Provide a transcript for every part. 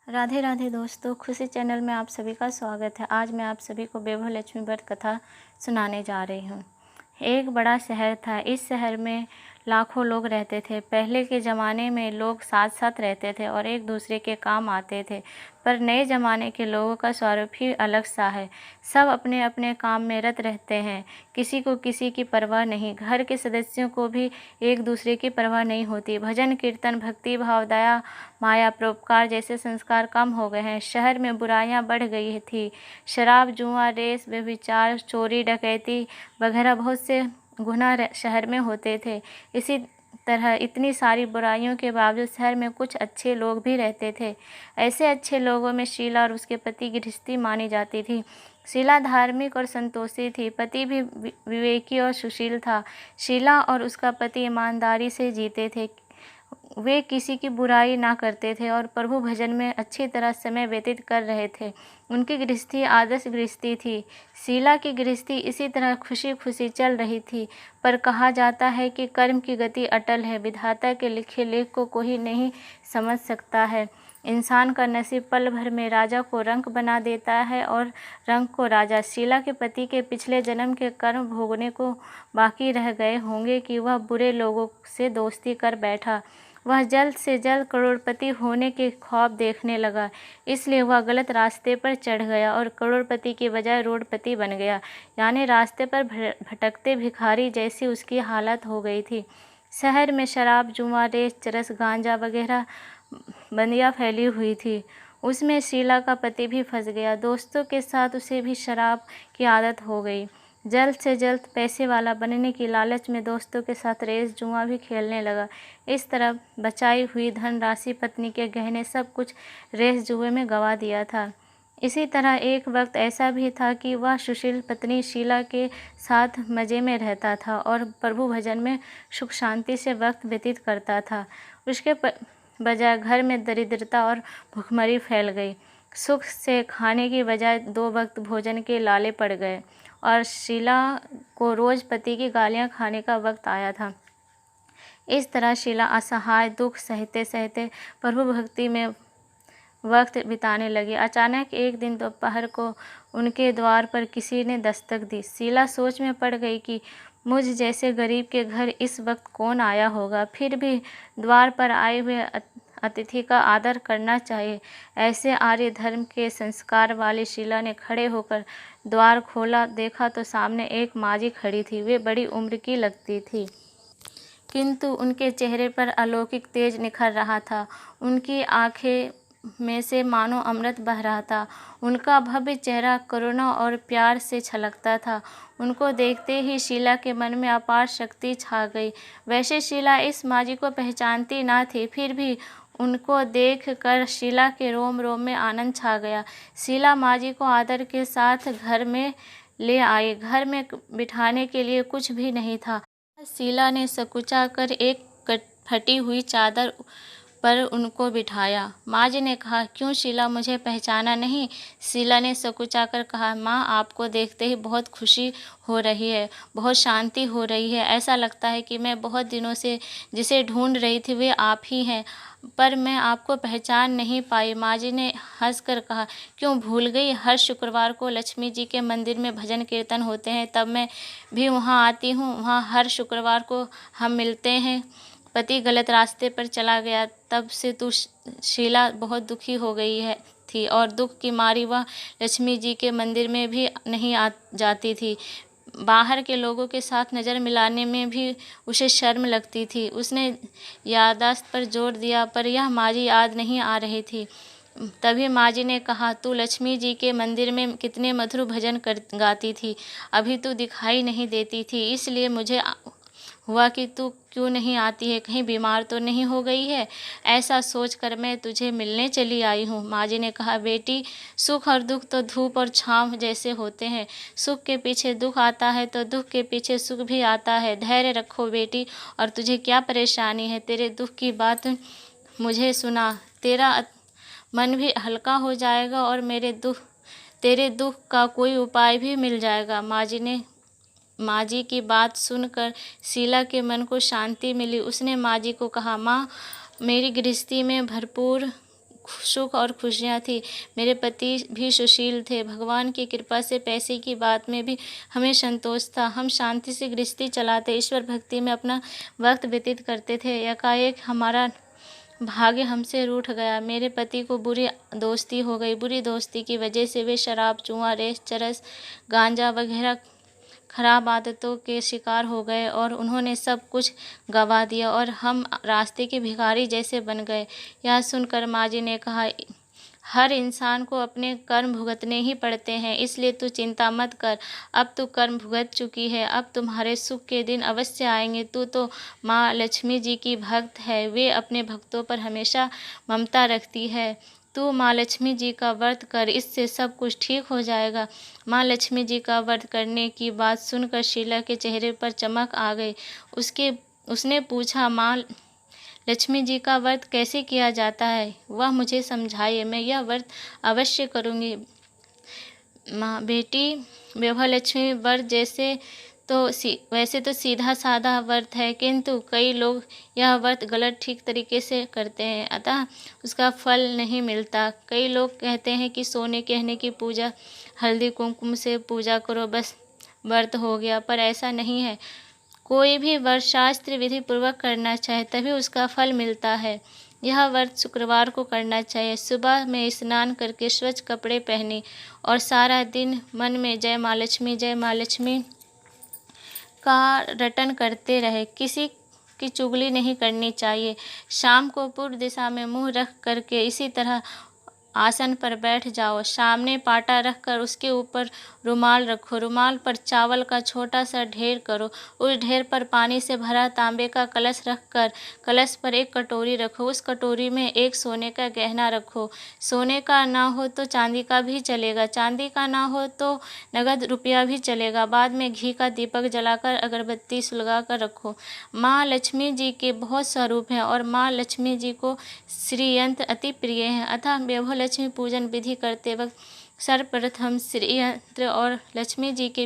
राधे राधे दोस्तों, खुशी चैनल में आप सभी का स्वागत है। आज मैं आप सभी को वैभव लक्ष्मी व्रत कथा सुनाने जा रही हूँ। एक बड़ा शहर था। इस शहर में लाखों लोग रहते थे। पहले के ज़माने में लोग साथ साथ रहते थे और एक दूसरे के काम आते थे, पर नए ज़माने के लोगों का स्वरूप ही अलग सा है। सब अपने अपने काम में रत रहते हैं, किसी को किसी की परवाह नहीं। घर के सदस्यों को भी एक दूसरे की परवाह नहीं होती। भजन कीर्तन, भक्ति भाव, दया माया, परोपकार जैसे संस्कार कम हो गए हैं। शहर में बुराइयां बढ़ गई थी। शराब, जुआ, रेस, व्यभिचार, चोरी, डकैती वगैरह बहुत से गुनाह शहर में होते थे। इसी तरह इतनी सारी बुराइयों के बावजूद शहर में कुछ अच्छे लोग भी रहते थे। ऐसे अच्छे लोगों में शीला और उसके पति गृहस्थी मानी जाती थी। शीला धार्मिक और संतोषी थी। पति भी विवेकी और सुशील था। शीला और उसका पति ईमानदारी से जीते थे। वे किसी की बुराई ना करते थे और प्रभु भजन में अच्छी तरह समय व्यतीत कर रहे थे। उनकी गृहस्थी आदर्श गृहस्थी थी। शीला की गृहस्थी इसी तरह खुशी खुशी चल रही थी, पर कहा जाता है कि कर्म की गति अटल है। विधाता के लिखे लेख को कोई नहीं समझ सकता है। इंसान का नसीब पल भर में राजा को रंक बना देता है और रंक को राजा। शीला के पति के पिछले जन्म के कर्म भोगने को बाकी रह गए होंगे कि वह बुरे लोगों से दोस्ती कर बैठा। वह जल्द से जल्द करोड़पति होने के ख्वाब देखने लगा, इसलिए वह गलत रास्ते पर चढ़ गया और करोड़पति की बजाय रोडपति बन गया। यानी रास्ते पर भटकते भिखारी जैसी उसकी हालत हो गई थी। शहर में शराब, जुआ, रेस, चरस, गांजा वगैरह बंदियाँ फैली हुई थी। उसमें शीला का पति भी फंस गया। दोस्तों के साथ उसे भी शराब की आदत हो गई। जल्द से जल्द पैसे वाला बनने की लालच में दोस्तों के साथ रेस, जुआ भी खेलने लगा। इस तरह बचाई हुई धनराशि, पत्नी के गहने, सब कुछ रेस जुए में गंवा दिया था। इसी तरह एक वक्त ऐसा भी था कि वह सुशील पत्नी शीला के साथ मज़े में रहता था और प्रभु भजन में सुख शांति से वक्त व्यतीत करता था। उसके बजाय घर में दरिद्रता और भुखमरी फैल गई। सुख से खाने की बजाय 2 वक्त भोजन के लाले पड़ गए और शीला को रोज़ पति की गालियां खाने का वक्त आया था। इस तरह शीला असहाय, दुख सहते सहते प्रभु भक्ति में वक्त बिताने लगी। अचानक एक दिन दोपहर को उनके द्वार पर किसी ने दस्तक दी। शीला सोच में पड़ गई कि मुझ जैसे गरीब के घर इस वक्त कौन आया होगा। फिर भी द्वार पर आए हुए अतिथि का आदर करना चाहिए। ऐसे आर्य धर्म के संस्कार वाली शीला ने खड़े होकर द्वार खोला। देखा तो सामने एक माजी खड़ी थी। वे बड़ी उम्र की लगती थी, किंतु उनके चेहरे पर अलौकिक तेज निखर रहा था। उनकी आंखें में से मानो अमृत बह रहा था। उनका भव्य चेहरा करुणा और प्यार से छलकता था। उनको देखते ही शीला के मन में अपार शक्ति छा गई। वैसे शीला इस माजी को पहचानती ना थी, फिर भी उनको देख कर शीला के रोम रोम में आनंद छा गया। शीला माजी को आदर के साथ घर में ले आई। घर में बिठाने के लिए कुछ भी नहीं था। शीला ने सकुचा कर एक फटी हुई चादर पर उनको बिठाया। माँ ने कहा, क्यों शीला, मुझे पहचाना नहीं? शीला ने सकुचा कर कहा, माँ, आपको देखते ही बहुत खुशी हो रही है, बहुत शांति हो रही है। ऐसा लगता है कि मैं बहुत दिनों से जिसे ढूंढ रही थी वे आप ही हैं, पर मैं आपको पहचान नहीं पाई। माँ जी ने हंसकर कहा, क्यों भूल गई? हर शुक्रवार को लक्ष्मी जी के मंदिर में भजन कीर्तन होते हैं, तब मैं भी वहाँ आती हूँ। वहाँ हर शुक्रवार को हम मिलते हैं। पति गलत रास्ते पर चला गया, तब से तू शीला बहुत दुखी हो गई है थी और दुख की मारी वह लक्ष्मी जी के मंदिर में भी नहीं जाती थी। बाहर के लोगों के साथ नज़र मिलाने में भी उसे शर्म लगती थी। उसने याददाश्त पर जोर दिया, पर यह माजी याद नहीं आ रही थी। तभी माजी ने कहा, तू लक्ष्मी जी के मंदिर में कितने मधुर भजन गाती थी, अभी तू दिखाई नहीं देती थी, इसलिए मुझे हुआ कि तू क्यों नहीं आती है, कहीं बीमार तो नहीं हो गई है। ऐसा सोचकर मैं तुझे मिलने चली आई हूँ। माँ जी ने कहा, बेटी, सुख और दुख तो धूप और छाँव जैसे होते हैं। सुख के पीछे दुख आता है तो दुख के पीछे सुख भी आता है। धैर्य रखो बेटी। और तुझे क्या परेशानी है? तेरे दुख की बात मुझे सुना, तेरा मन भी हल्का हो जाएगा और तेरे दुख का कोई उपाय भी मिल जाएगा। माँ जी की बात सुनकर शीला के मन को शांति मिली। उसने माँ जी को कहा, माँ, मेरी गृहस्थी में भरपूर सुख और खुशियाँ थी। मेरे पति भी सुशील थे। भगवान की कृपा से पैसे की बात में भी हमें संतोष था। हम शांति से गृहस्थी चलाते, ईश्वर भक्ति में अपना वक्त व्यतीत करते थे। एकाएक हमारा भाग्य हमसे रूठ गया। मेरे पति को बुरी दोस्ती हो गई। बुरी दोस्ती की वजह से वे शराब, जुआ, रेस, चरस, गांजा वगैरह खराब आदतों के शिकार हो गए और उन्होंने सब कुछ गंवा दिया और हम रास्ते के भिखारी जैसे बन गए। यह सुनकर माँ जी ने कहा, हर इंसान को अपने कर्म भुगतने ही पड़ते हैं, इसलिए तू चिंता मत कर। अब तू कर्म भुगत चुकी है, अब तुम्हारे सुख के दिन अवश्य आएंगे। तू तो माँ लक्ष्मी जी की भक्त है, वे अपने भक्तों पर हमेशा ममता रखती है। तू माँ लक्ष्मी जी का व्रत कर, इससे सब कुछ ठीक हो जाएगा। माँ लक्ष्मी जी का व्रत करने की बात सुनकर शीला के चेहरे पर चमक आ गई। उसने पूछा, माँ लक्ष्मी जी का व्रत कैसे किया जाता है, वह मुझे समझाइए, मैं यह व्रत अवश्य करूँगी। माँ बेटी, वैभव लक्ष्मी व्रत वैसे तो सीधा साधा व्रत है, किंतु कई लोग यह व्रत गलत ठीक तरीके से करते हैं, अतः उसका फल नहीं मिलता। कई लोग कहते हैं कि सोने गहने की पूजा, हल्दी कुमकुम से पूजा करो, बस व्रत हो गया, पर ऐसा नहीं है। कोई भी व्रत शास्त्र विधि पूर्वक करना चाहिए, तभी उसका फल मिलता है। यह व्रत शुक्रवार को करना चाहिए। सुबह में स्नान करके स्वच्छ कपड़े पहने और सारा दिन मन में जय माँ लक्ष्मी का रटन करते रहे। किसी की चुगली नहीं करनी चाहिए। शाम को पूर्व दिशा में मुंह रख करके इसी तरह आसन पर बैठ जाओ। सामने पाटा रखकर उसके ऊपर रुमाल रखो। रुमाल पर चावल का छोटा सा ढेर करो। उस ढेर पर पानी से भरा तांबे का कलश रखकर कलश पर एक कटोरी रखो। उस कटोरी में एक सोने का गहना रखो। सोने का ना हो तो चांदी का भी चलेगा, चांदी का ना हो तो नगद रुपया भी चलेगा। बाद में घी का दीपक जलाकर अगरबत्ती सुलगा कर रखो। माँ लक्ष्मी जी के बहुत स्वरूप हैं और माँ लक्ष्मी जी को श्री यंत्र अति प्रिय हैं, अतः वैभव लक्ष्मी पूजन विधि करते वक्त सर्वप्रथम श्री यंत्र और लक्ष्मी जी के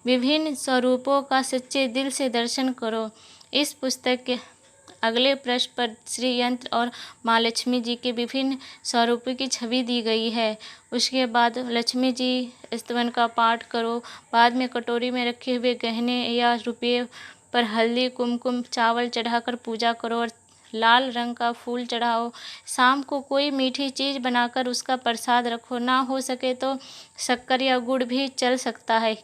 विभिन्न स्वरूपों का सच्चे दिल से दर्शन करो। इस पुस्तक के अगले पृष्ठ पर श्री यंत्र और माँ लक्ष्मी जी के विभिन्न स्वरूपों की छवि दी गई है। उसके बाद लक्ष्मी जी स्तवन का पाठ करो। बाद में कटोरी में रखे हुए गहने या रुपये पर हल्दी कुमकुम चावल चढ़ाकर पूजा करो और लाल रंग का फूल चढ़ाओ। शाम को कोई मीठी चीज़ बनाकर उसका प्रसाद रखो। ना हो सके तो शक्कर या गुड़ भी चल सकता है।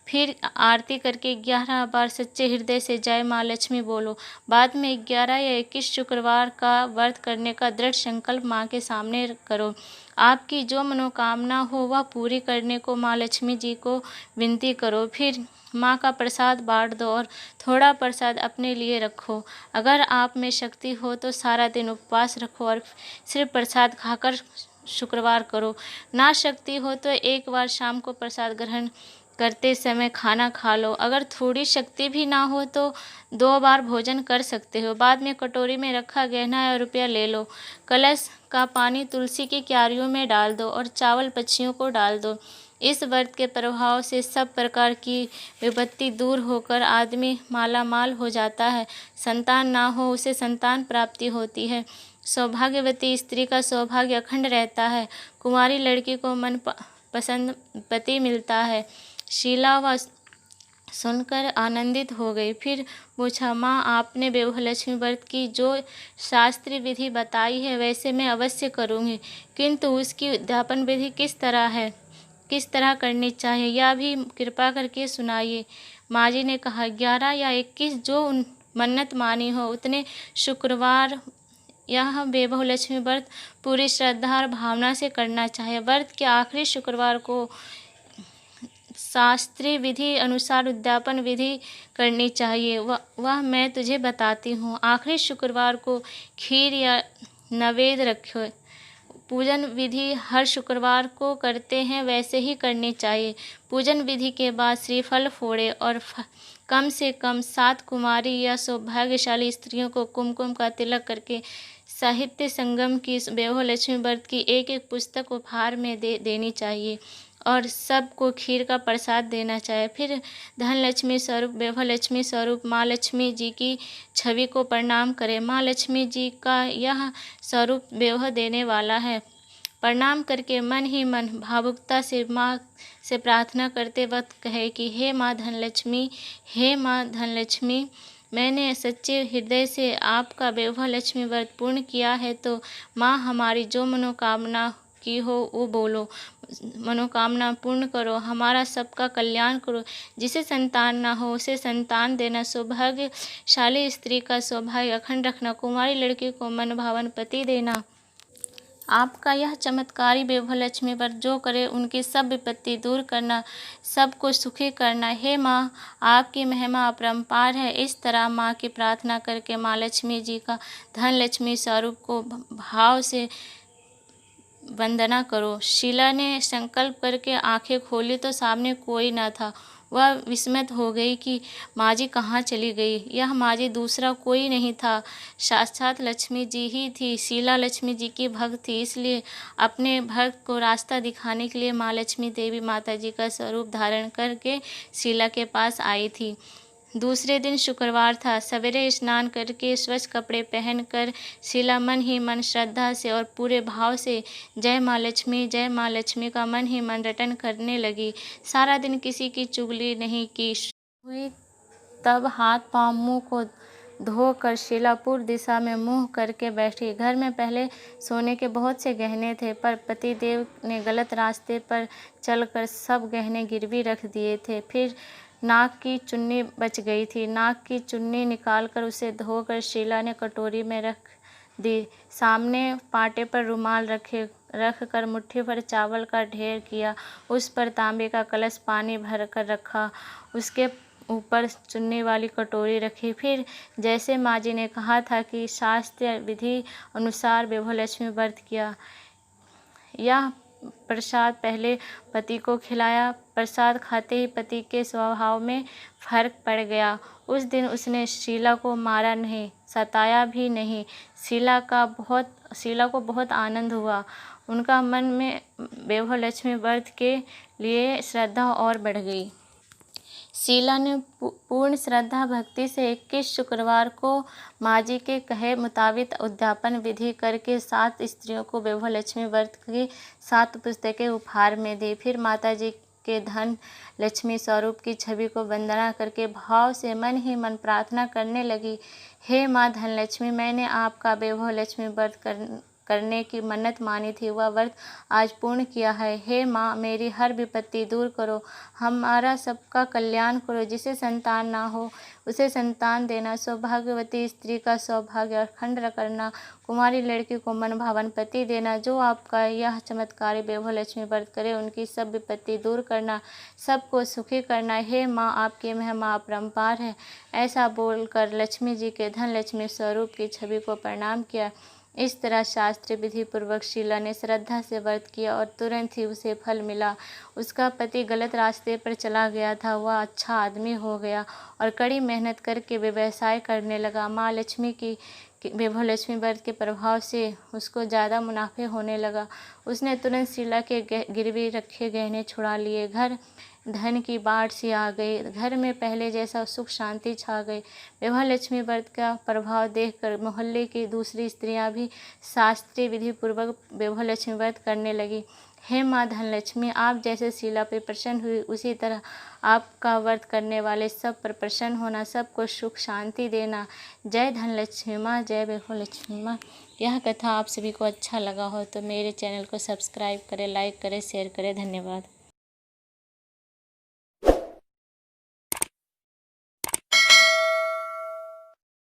फिर आरती करके 11 बार सच्चे हृदय से जय माँ लक्ष्मी बोलो। बाद में 11 या 21 शुक्रवार का व्रत करने का दृढ़ संकल्प माँ के सामने करो। आपकी जो मनोकामना हो वह पूरी करने को माँ लक्ष्मी जी को विनती करो। फिर माँ का प्रसाद बांट दो और थोड़ा प्रसाद अपने लिए रखो। अगर आप में शक्ति हो तो सारा दिन उपवास रखो और सिर्फ प्रसाद खाकर शुक्रवार करो। ना शक्ति हो तो एक बार शाम को प्रसाद ग्रहण करते समय खाना खा लो। अगर थोड़ी शक्ति भी ना हो तो 2 बार भोजन कर सकते हो। बाद में कटोरी में रखा गहना या रुपया ले लो। कलश का पानी तुलसी की क्यारियों में डाल दो और चावल पक्षियों को डाल दो। इस व्रत के प्रभाव से सब प्रकार की विपत्ति दूर होकर आदमी माला माल हो जाता है। संतान ना हो उसे संतान प्राप्ति होती है। सौभाग्यवती स्त्री का सौभाग्य अखंड रहता है। कुंवारी लड़की को मन पसंद पति मिलता है। शीला वह सुनकर आनंदित हो गई। फिर पूछा, माँ आपने वैभव लक्ष्मी व्रत की जो शास्त्रीय विधि बताई है वैसे मैं अवश्य करूँगी, किंतु उसकी उद्यापन विधि किस तरह करनी चाहिए यह भी कृपा करके सुनाइए। माँ जी ने कहा, 11 या 21 जो मन्नत मानी हो उतने शुक्रवार यह वैभव लक्ष्मी व्रत पूरी श्रद्धा और भावना से करना चाहिए। व्रत के आखिरी शुक्रवार को शास्त्रीय विधि अनुसार उद्यापन विधि करनी चाहिए। वह मैं तुझे बताती हूँ। आखिरी शुक्रवार को खीर या नैवेद्य रखो। पूजन विधि हर शुक्रवार को करते हैं वैसे ही करनी चाहिए। पूजन विधि के बाद श्रीफल फोड़े और कम से कम 7 कुमारी या सौभाग्यशाली स्त्रियों को कुमकुम का तिलक करके साहित्य संगम की वैभव लक्ष्मी व्रत की एक पुस्तक उपहार में देनी चाहिए और सबको खीर का प्रसाद देना चाहिए। फिर धनलक्ष्मी स्वरूप वैभव लक्ष्मी स्वरूप माँ लक्ष्मी जी की छवि को प्रणाम करें। माँ लक्ष्मी जी का यह स्वरूप वैभव देने वाला है। प्रणाम करके मन ही मन भावुकता से माँ से प्रार्थना करते वक्त कहे कि हे माँ धनलक्ष्मी, हे माँ धनलक्ष्मी, मैंने सच्चे हृदय से आपका वैभव लक्ष्मी व्रत पूर्ण किया है, तो माँ हमारी जो मनोकामना की हो वो बोलो, मनोकामना पूर्ण करो, हमारा सबका कल्याण करो। जिसे संतान ना हो उसे संतान देना, सौभाग्यशाली स्त्री का सौभाग्य अखंड रखना, कुमारी लड़की को मन भावन पति देना। आपका यह चमत्कारी वैभव लक्ष्मी व्रत जो करे उनकी सब विपत्ति दूर करना, सबको सुखी करना। हे माँ, आपकी महिमा अपरंपार है। इस तरह माँ की प्रार्थना करके माँ लक्ष्मी जी का धन लक्ष्मी स्वरूप को भाव से वंदना करो। शीला ने संकल्प करके आंखें खोली तो सामने कोई न था। वह विस्मित हो गई कि माँ जी कहाँ चली गई। यह माँ जी दूसरा कोई नहीं था, साक्षात लक्ष्मी जी ही थी। शीला लक्ष्मी जी की भक्त थी, इसलिए अपने भक्त को रास्ता दिखाने के लिए माँ लक्ष्मी देवी माता जी का स्वरूप धारण करके शीला के पास आई थी। दूसरे दिन शुक्रवार था। सवेरे स्नान करके स्वच्छ कपड़े पहनकर शीला मन ही मन श्रद्धा से और पूरे भाव से जय माँ लक्ष्मी का मन ही मन रटन करने लगी। सारा दिन किसी की चुगली नहीं की हुई। तब हाथ पाँव मुँह को धोकर शीला पूर्व दिशा में मुँह करके बैठी। घर में पहले सोने के बहुत से गहने थे, पर पतिदेव ने गलत रास्ते पर चलकर सब गहने गिरवी रख दिए थे। फिर नाक की चुन्नी बच गई थी। नाक की चुन्नी निकालकर उसे धोकर शीला ने कटोरी में रख दी। सामने पाटे पर रुमाल रख कर मुट्ठी भर चावल का ढेर किया। उस पर तांबे का कलश पानी भर कर रखा। उसके ऊपर चुन्नी वाली कटोरी रखी। फिर जैसे माँ जी ने कहा था कि शास्त्रीय विधि अनुसार वैभव लक्ष्मी व्रत किया। यह प्रसाद पहले पति को खिलाया। प्रसाद खाते ही पति के स्वभाव में फर्क पड़ गया। उस दिन उसने शीला को मारा नहीं, सताया भी नहीं। शीला को बहुत आनंद हुआ। उनका मन में वैभव लक्ष्मी व्रत के लिए श्रद्धा और बढ़ गई। शीला ने पूर्ण श्रद्धा भक्ति से 21 शुक्रवार को माँ जी के कहे मुताबिक उद्यापन विधि करके 7 स्त्रियों को वैभव लक्ष्मी व्रत की 7 पुस्तकें उपहार में दी। फिर माता जी के धन लक्ष्मी स्वरूप की छवि को वंदना करके भाव से मन ही मन प्रार्थना करने लगी। हे माँ धनलक्ष्मी, मैंने आपका वैभव लक्ष्मी व्रत करने की मन्नत मानी थी, वह व्रत आज पूर्ण किया है। हे माँ, मेरी हर विपत्ति दूर करो, हमारा सबका कल्याण करो। जिसे संतान ना हो उसे संतान देना, सौभाग्यवती स्त्री का सौभाग्य अखंड करना, कुमारी लड़की को मन भावन पति देना। जो आपका यह चमत्कारी वैभव लक्ष्मी व्रत करे उनकी सब विपत्ति दूर करना, सबको सुखी करना। हे माँ, आपकी महिमा अपरंपार है। ऐसा बोलकर लक्ष्मी जी के धन लक्ष्मी स्वरूप की छवि को प्रणाम किया। इस तरह शास्त्रीय विधि पूर्वक शीला ने श्रद्धा से व्रत किया और तुरंत ही उसे फल मिला। उसका पति गलत रास्ते पर चला गया था, वह अच्छा आदमी हो गया और कड़ी मेहनत करके व्यवसाय करने लगा। माँ लक्ष्मी की वैभव लक्ष्मी व्रत के प्रभाव से उसको ज़्यादा मुनाफे होने लगा। उसने तुरंत शीला के गिरवी रखे गहने छुड़ा लिए। घर धन की बाढ़ सी आ गई। घर में पहले जैसा सुख शांति छा गई। वैभव लक्ष्मी व्रत का प्रभाव देखकर मोहल्ले की दूसरी स्त्रियां भी शास्त्रीय विधि पूर्वक वैभव लक्ष्मी व्रत करने लगी। हे माँ धनलक्ष्मी, आप जैसे शीला पर प्रसन्न हुई उसी तरह आपका व्रत करने वाले सब पर प्रसन्न होना, सबको सुख शांति देना। जय धनलक्ष्मी माँ, जय वैभव लक्ष्मी माँ। यह कथा आप सभी को अच्छा लगा हो तो मेरे चैनल को सब्सक्राइब करें, लाइक करें, शेयर करें। धन्यवाद।